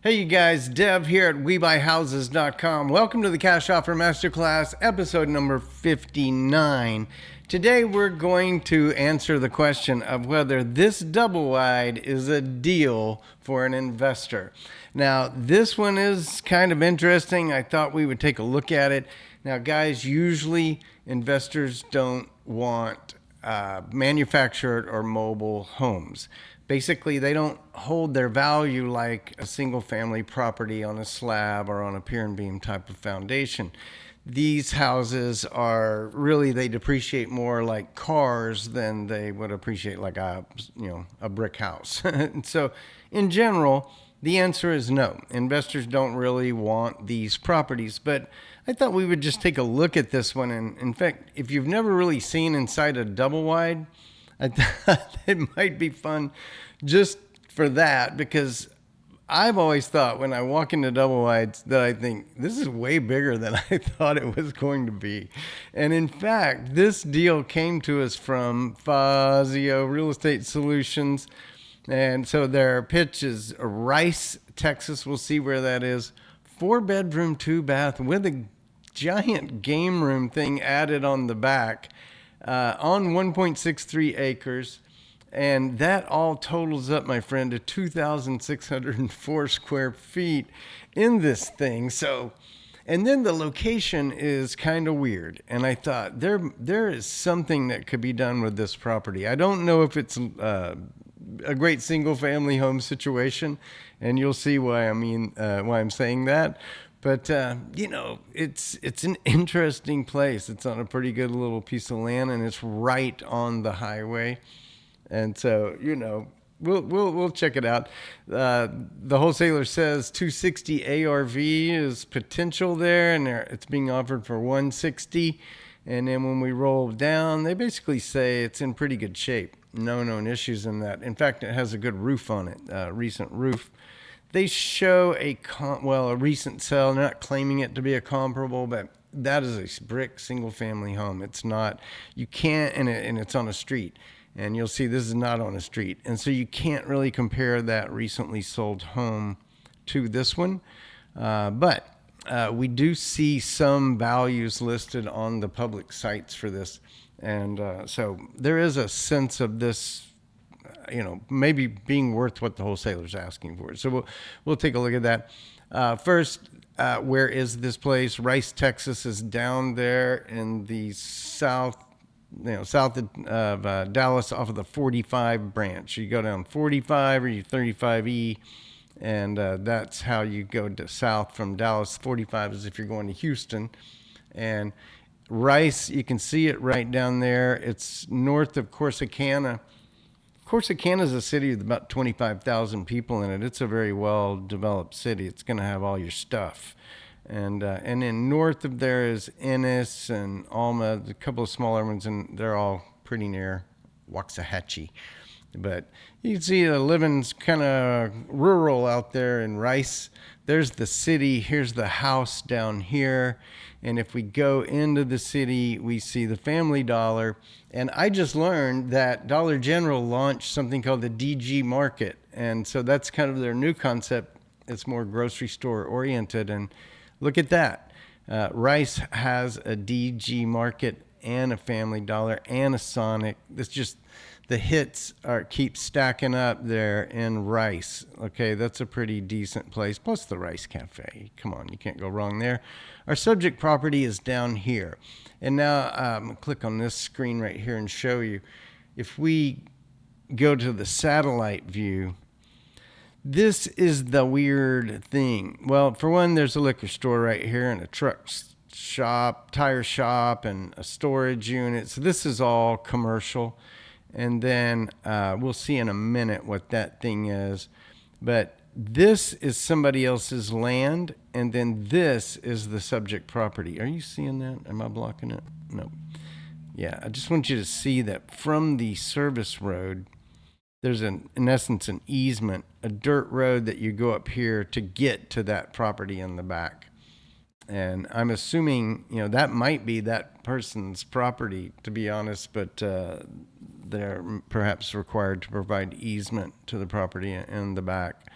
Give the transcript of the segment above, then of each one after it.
Hey, you guys, Dev here at WeBuyHouses.com. Welcome to the Cash Offer Masterclass, episode number 59. Today, we're going to answer the question of whether this double wide is a deal for an investor. Now, this one is kind of interesting. I thought we would take a look at it. Now, guys, usually investors don't want manufactured or mobile homes. Basically, they don't hold their value like a single family property on a slab or on a pier and beam type of foundation. These houses are really, they depreciate more like cars than they would appreciate like a brick house. And so in general, the answer is no. Investors don't really want these properties, but I thought we would just take a look at this one. And in fact, if you've never really seen inside a double wide, I thought it might be fun just for that, because I've always thought when I walk into double wides that I think this is way bigger than I thought it was going to be. And in fact, this deal came to us from Fazio Real Estate Solutions. And so their pitch is Rice, Texas. We'll see where that is. 4-bedroom, 2-bath with a giant game room thing added on the back. On 1.63 acres. And that all totals up, my friend, to 2,604 square feet in this thing. So, and then the location is kind of weird. And I thought there is something that could be done with this property. I don't know if it's a great single family home situation, and you'll see why I'm saying that. But, it's an interesting place. It's on a pretty good little piece of land, and it's right on the highway. And so, we'll check it out. The wholesaler says 260 ARV is potential there, and it's being offered for 160. And then when we roll down, they basically say it's in pretty good shape. No known issues in that. In fact, it has a good roof on it, recent roof. They show a recent sale. They're not claiming it to be a comparable, but that is a brick single family home. It's not, you can't, and it's on a street. And you'll see this is not on a street. And so you can't really compare that recently sold home to this one. But we do see some values listed on the public sites for this. And so there is a sense of this, maybe being worth what the wholesaler's asking for. So we'll take a look at that. First, where is this place? Rice, Texas is down there in the south of Dallas, off of the 45 branch. You go down 45 or you 35E, and that's how you go to south from Dallas. 45 is if you're going to Houston. And Rice, you can see it right down there. It's north of Corsicana. Corsicana is a city with about 25,000 people in it. It's a very well-developed city. It's going to have all your stuff. And then north of there is Ennis and Alma, a couple of smaller ones, and they're all pretty near Waxahachie. But you can see the living's kind of rural out there in Rice. There's the city. Here's the house down here. And if we go into the city, we see the Family Dollar. And I just learned that Dollar General launched something called the DG Market. And so that's kind of their new concept. It's more grocery store oriented. And look at that. Rice has a DG Market and a Family Dollar and a Sonic. It's just, the hits keep stacking up there in Rice. Okay, that's a pretty decent place. Plus the Rice Cafe. Come on, you can't go wrong there. Our subject property is down here. And now I'm going to click on this screen right here and show you. If we go to the satellite view, this is the weird thing. Well, for one, there's a liquor store right here and a truck shop, tire shop, and a storage unit. So this is all commercial. And then we'll see in a minute what that thing is. But this is somebody else's land, and then this is the subject property. Are you seeing that? Am I blocking it? No. Yeah, I just want you to see that from the service road, there's in essence an easement, a dirt road that you go up here to get to that property in the back. And I'm assuming, that might be that person's property, to be honest, but they're perhaps required to provide easement to the property in the back.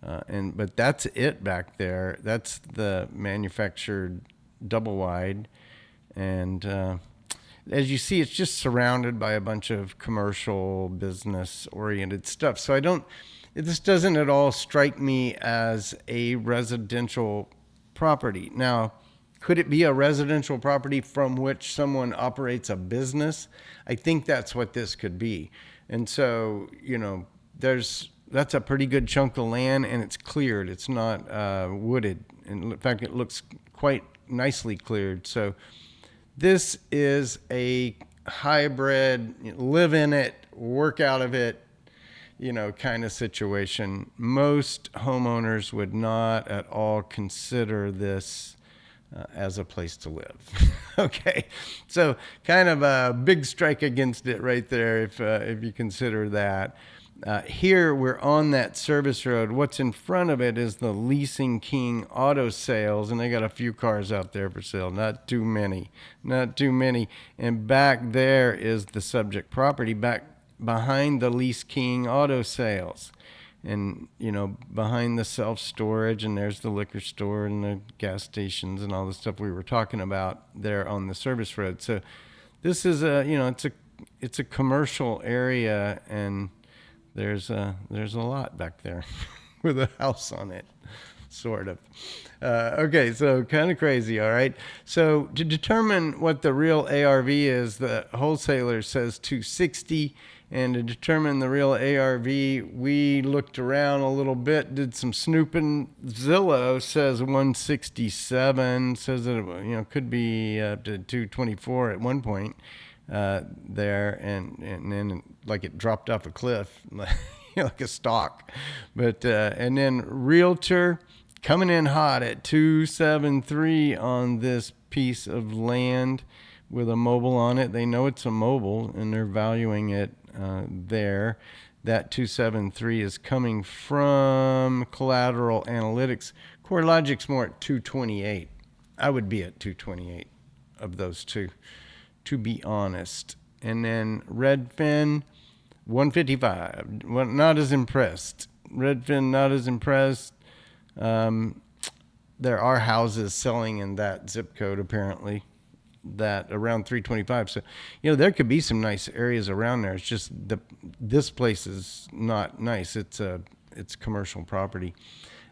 But that's it back there. That's the manufactured double wide. And as you see, it's just surrounded by a bunch of commercial business oriented stuff. So this doesn't at all strike me as a residential property. Now, could it be a residential property from which someone operates a business? I think that's what this could be. And so, that's a pretty good chunk of land, and it's cleared. It's not wooded. In fact, it looks quite nicely cleared. So this is a hybrid, live in it, work out of it, kind of situation. Most homeowners would not at all consider this as a place to live. Okay, so kind of a big strike against it right there if you consider that. Here we're on that service road. What's in front of it is the Leasing King Auto Sales, and they got a few cars out there for sale. Not too many. And back there is the subject property back behind the Lease King Auto Sales. And, behind the self-storage, and there's the liquor store and the gas stations and all the stuff we were talking about there on the service road. So this is it's a commercial area, and there's a lot back there with a house on it, sort of. Okay, so kind of crazy, all right? So to determine what the real ARV is, the wholesaler says 260. And to determine the real ARV, we looked around a little bit, did some snooping. Zillow says 167, says that it could be up to 224 at one point there, and then like it dropped off a cliff, like a stalk. But and then Realtor coming in hot at 273 on this piece of land with a mobile on it. They know it's a mobile, and they're valuing it there. That 273 is coming from Collateral Analytics. CoreLogic's more at 228. I would be at 228 of those two, to be honest. And then Redfin, 155. Well, not as impressed. Redfin, not as impressed. There are houses selling in that zip code, apparently, that around 325. So, there could be some nice areas around there. It's just this place is not nice. It's commercial property.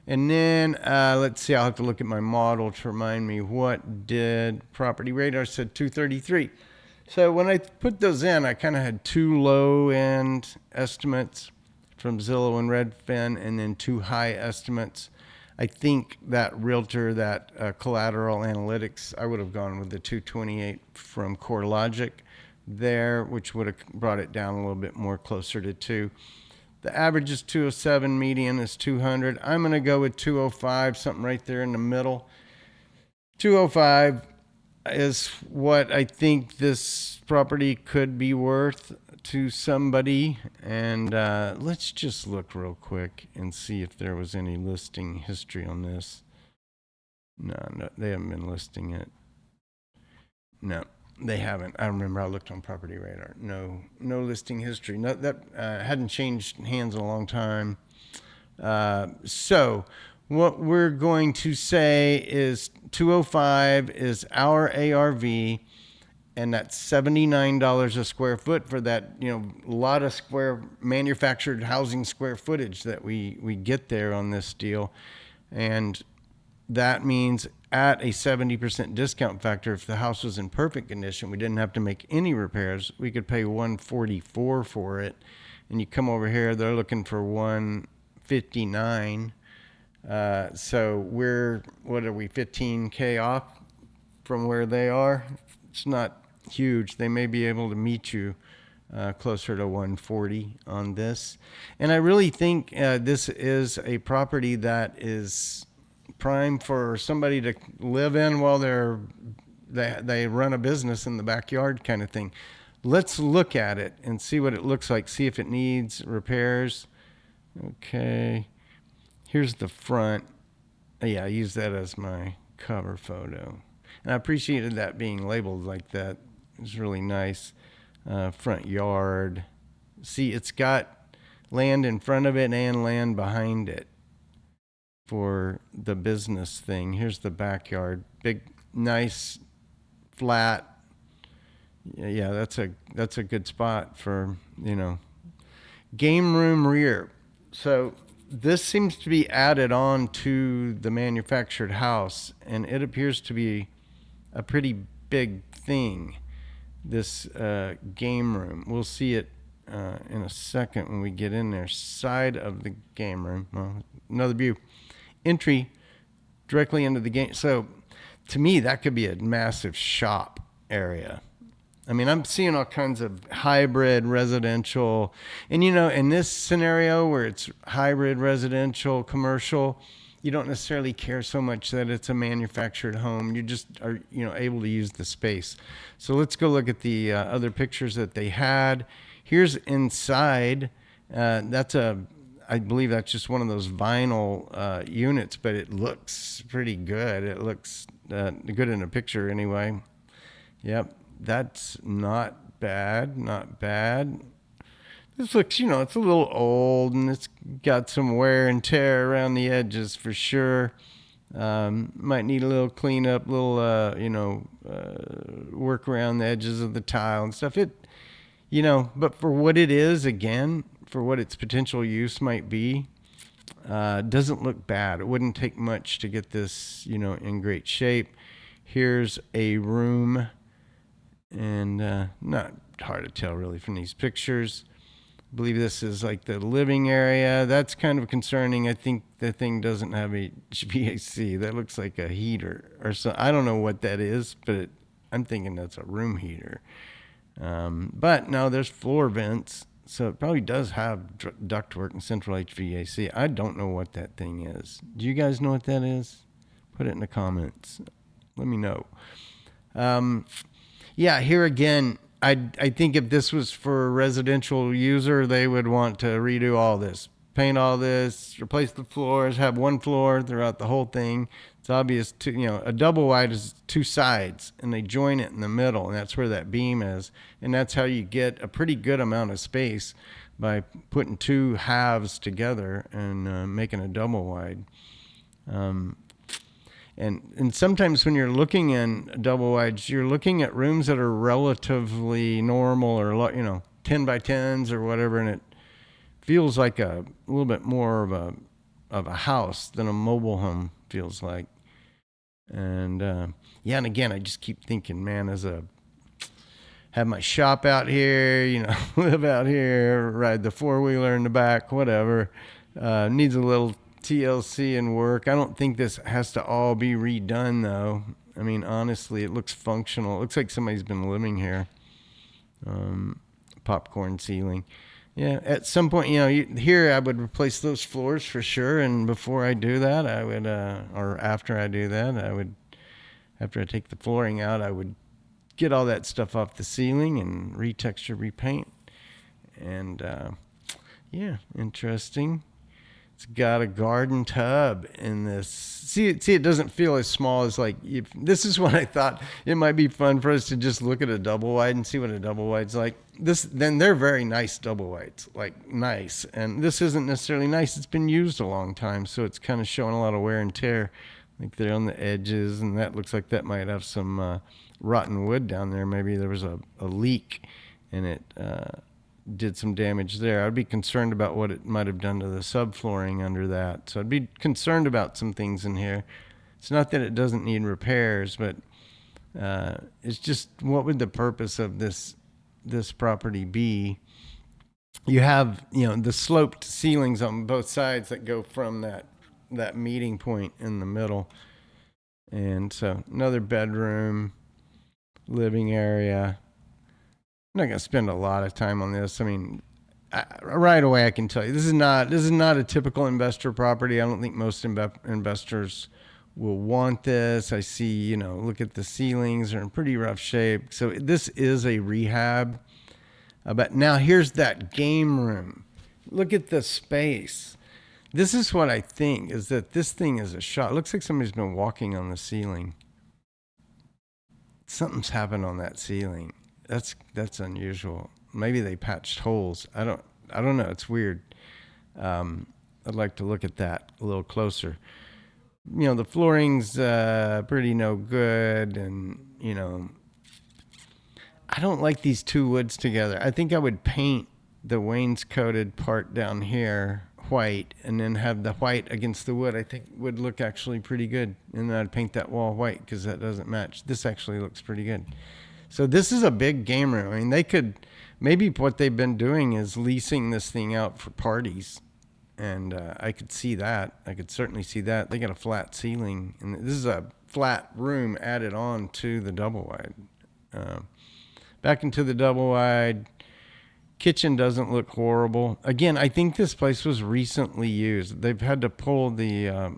And then let's see, I'll have to look at my model to remind me, what did Property Radar said 233. So when I put those in, I kind of had two low end estimates from Zillow and Redfin, and then two high estimates. I think that Realtor, that Collateral Analytics, I would have gone with the 228 from CoreLogic there, which would have brought it down a little bit more, closer to 2. The average is 207, median is 200. I'm going to go with 205, something right there in the middle. 205 is what I think this property could be worth to somebody. And let's just look real quick and see if there was any listing history on this. No, they haven't been listing it. No, they haven't. I remember I looked on Property Radar. No listing history. No, that hadn't changed hands in a long time. So what we're going to say is 205 is our ARV. And that's $79 a square foot for that, lot of square manufactured housing square footage that we get there on this deal. And that means at a 70% discount factor, if the house was in perfect condition, we didn't have to make any repairs, we could pay $144 for it. And you come over here, they're looking for $159. So we're, what are we, 15K off from where they are? It's not huge. They may be able to meet you closer to 140 on this. And I really think this is a property that is prime for somebody to live in while they run a business in the backyard kind of thing. Let's look at it and see what it looks like, see if it needs repairs. Okay, here's the front. Yeah, I use that as my cover photo. And I appreciated that being labeled like that. It's really nice. Front yard. See, it's got land in front of it and land behind it. for the business thing. Here's the backyard. Big, nice, flat. Yeah, that's a good spot for, game room rear. So this seems to be added on to the manufactured house, and it appears to be a pretty big thing, this game room. We'll see it in a second when we get in there. Side of the game room. Well, another view. Entry directly into the game. So to me, that could be a massive shop area. I mean, I'm seeing all kinds of hybrid residential. And, in this scenario where it's hybrid residential, commercial, you don't necessarily care so much that it's a manufactured home. You just are, able to use the space. So let's go look at the other pictures that they had. Here's inside. I believe that's just one of those vinyl units, but it looks pretty good. It looks good in a picture anyway. Yep. That's not bad, not bad. This looks, it's a little old and it's got some wear and tear around the edges for sure. Might need a little cleanup, little, work around the edges of the tile and stuff. But for what it is, again, for what its potential use might be, doesn't look bad. It wouldn't take much to get this, in great shape. Here's a room. And not hard to tell really from these pictures. I believe this is like the living area. That's kind of concerning. I think the thing doesn't have HVAC. That looks like a heater or so. I don't know what that is, but I'm thinking that's a room heater. But no, there's floor vents, so it probably does have ductwork and central HVAC. I don't know what that thing is. Do you guys know what that is? Put it in the comments. Let me know. Yeah, here again, I think if this was for a residential user, they would want to redo all this. Paint all this, replace the floors, have one floor throughout the whole thing. It's obvious, a double wide is two sides, and they join it in the middle, and that's where that beam is. And that's how you get a pretty good amount of space by putting two halves together and making a double wide. And sometimes when you're looking in double wides, you're looking at rooms that are relatively normal or 10 by 10s or whatever, and it feels like a little bit more of a house than a mobile home feels like. And and again, I just keep thinking, man, have my shop out here, live out here, ride the four-wheeler in the back, whatever. Needs a little TLC and work. I don't think this has to all be redone though. I mean, honestly, it looks functional. It looks like somebody's been living here. Popcorn ceiling. Yeah, at some point, here I would replace those floors for sure. And before I do that, I would, or after I do that, after I take the flooring out, I would get all that stuff off the ceiling and retexture, repaint. And interesting. It's got a garden tub in this. See, it doesn't feel as small as this is what I thought. It might be fun for us to just look at a double wide and see what a double wide's like. Then they're very nice double wides, nice. And this isn't necessarily nice. It's been used a long time, so it's kind of showing a lot of wear and tear. Like they're on the edges, and that looks like that might have some rotten wood down there. Maybe there was a leak, and it did some damage there. I'd be concerned about what it might have done to the subflooring under that. So I'd be concerned about some things in here. It's not that it doesn't need repairs, but it's just, what would the purpose of this property be? You have, the sloped ceilings on both sides that go from that meeting point in the middle. And so another bedroom, living area. I'm not going to spend a lot of time on this. I mean, right away I can tell you this is not a typical investor property. I don't think most investors will want this. I see, look at the ceilings, are in pretty rough shape. So this is a rehab. But now here's that game room. Look at the space. This is what I think, is that this thing is a shot. It looks like somebody's been walking on the ceiling. Something's happened on that ceiling. That's unusual. Maybe they patched holes. I don't know. It's weird. A I'd like to look at that a little closer. The flooring's pretty no good, and I don't like these two woods together. I think I would paint the wainscoted part down here white, and then have the white against the wood. I think would look actually pretty good. And then I'd paint that wall white because that doesn't match. This actually looks pretty good. So this is a big game room. I mean, they could, maybe what they've been doing is leasing this thing out for parties. And I could see that. I could certainly see that. They got a flat ceiling. And this is a flat room added on to the double wide. Back into the double wide. Kitchen doesn't look horrible. Again, I think this place was recently used. They've had to pull the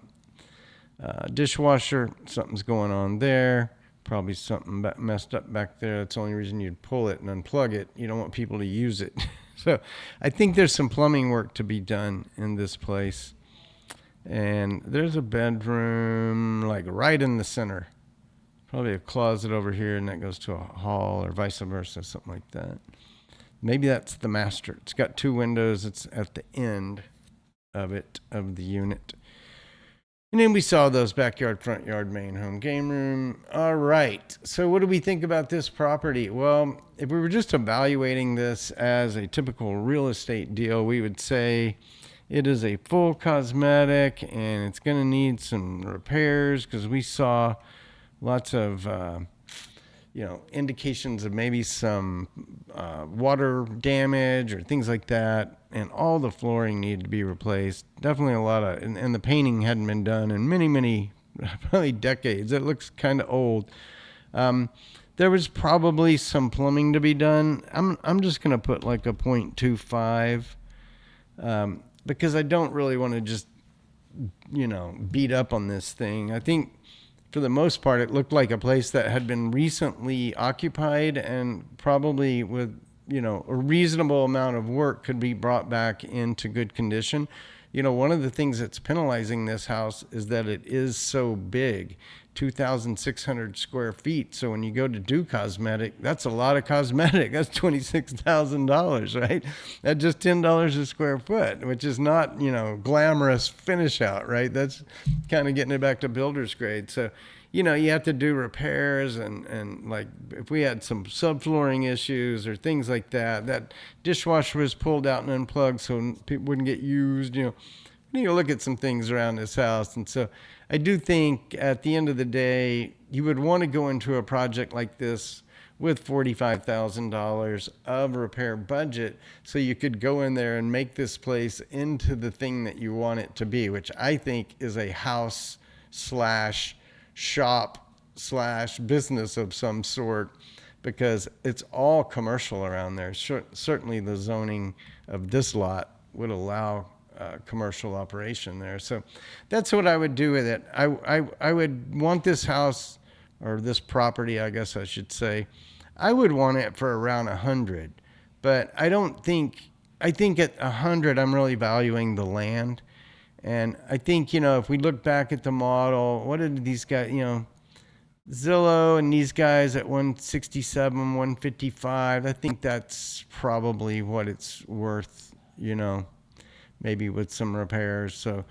dishwasher. Something's going on there. Probably something messed up back there. That's the only reason you'd pull it and unplug it. You don't want people to use it. So I think there's some plumbing work to be done in this place. And there's a bedroom like right in the center. Probably a closet over here, and that goes to a hall or vice versa, something like that. Maybe that's the master. It's got two windows. It's at the end of the unit. And then we saw those backyard, front yard, main home, game room. All right. So what do we think about this property? Well, if we were just evaluating this as a typical real estate deal, we would say it is a full cosmetic and it's going to need some repairs because we saw lots of, indications of maybe some water damage or things like that. And all the flooring needed to be replaced. Definitely a lot of, and the painting hadn't been done in many, probably decades. It looks kind of old. There was probably some plumbing to be done. I'm just going to put like a 0.25 because I don't really want to just, beat up on this thing. I think for the most part, it looked like a place that had been recently occupied and probably with, a reasonable amount of work could be brought back into good condition. One of the things that's penalizing this house is that it is so big, 2,600 square feet. So when you go to do cosmetic, that's a lot of cosmetic. That's $26,000, right? That's just $10 a square foot, which is not, glamorous finish out, right? That's kind of getting it back to builder's grade. So, you have to do repairs and like if we had some subflooring issues or things like that, that dishwasher was pulled out and unplugged so people wouldn't get used, you need to look at some things around this house. And so I do think at the end of the day, you would want to go into a project like this with $45,000 of repair budget so you could go in there and make this place into the thing that you want it to be, which I think is a house / shop / business of some sort, because it's all commercial around there. Certainly the zoning of this lot would allow commercial operation there. So that's what I would do with it. I would want this house, or this property, I guess I should say, I would want it for around 100, but I think at 100, I'm really valuing the land. And I think, if we look back at the model, what did these guys, Zillow and these guys at 167, 155, I think that's probably what it's worth, maybe with some repairs. So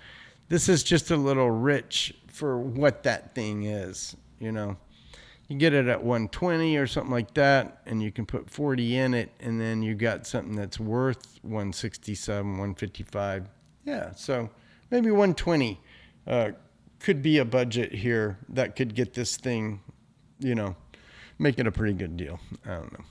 this is just a little rich for what that thing is, You get it at 120 or something like that, and you can put 40 in it, and then you got something that's worth 167, 155. Yeah, so maybe 120 could be a budget here that could get this thing, make it a pretty good deal. I don't know.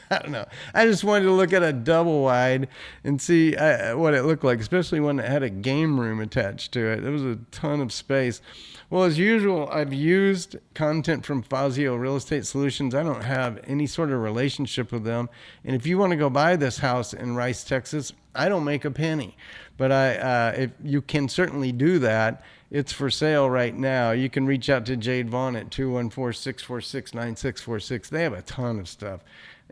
I don't know. I just wanted to look at a double wide and see what it looked like, especially one that had a game room attached to it. There was a ton of space. Well, as usual, I've used content from Fazio Real Estate Solutions. I don't have any sort of relationship with them. And if you want to go buy this house in Rice, Texas, I don't make a penny. But if you can certainly do that. It's for sale right now. You can reach out to Jade Vaughn at 214-646-9646. They have a ton of stuff.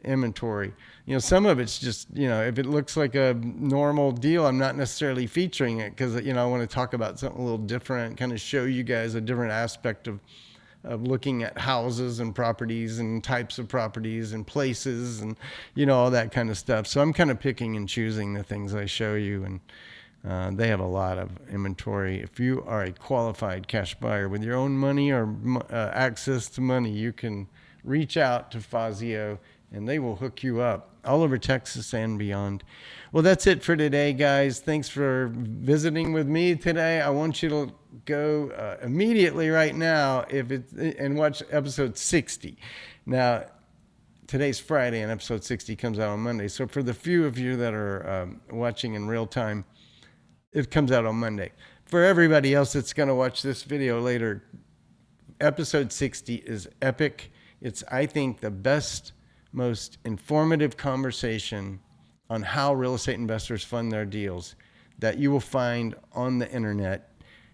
Inventory. Some of it's just, if it looks like a normal deal, I'm not necessarily featuring it because, I want to talk about something a little different, kind of show you guys a different aspect of looking at houses and properties and types of properties and places and, all that kind of stuff. So I'm kind of picking and choosing the things I show you. And They have a lot of inventory. If you are a qualified cash buyer with your own money or access to money, you can reach out to Fazio and they will hook you up all over Texas and beyond. Well, that's it for today, guys. Thanks for visiting with me today. I want you to go immediately right now and watch episode 60. Now, today's Friday and episode 60 comes out on Monday. So for the few of you that are watching in real time, it comes out on Monday. For everybody else that's going to watch this video later, episode 60 is epic. It's, I think, the best, most informative conversation on how real estate investors fund their deals that you will find on the internet.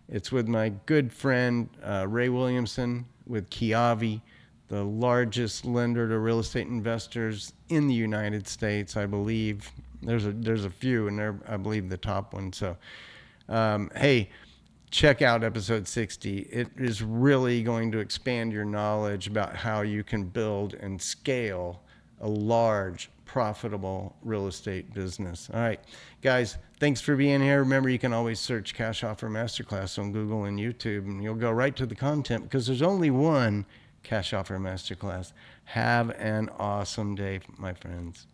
It's with my good friend Ray Williamson with Kiavi, the largest lender to real estate investors in the United States, I believe. There's a few, and they're, I believe, the top one. So, hey, check out episode 60. It is really going to expand your knowledge about how you can build and scale a large, profitable real estate business. All right, guys, thanks for being here. Remember, you can always search Cash Offer Masterclass on Google and YouTube, and you'll go right to the content because there's only one Cash Offer Masterclass. Have an awesome day, my friends.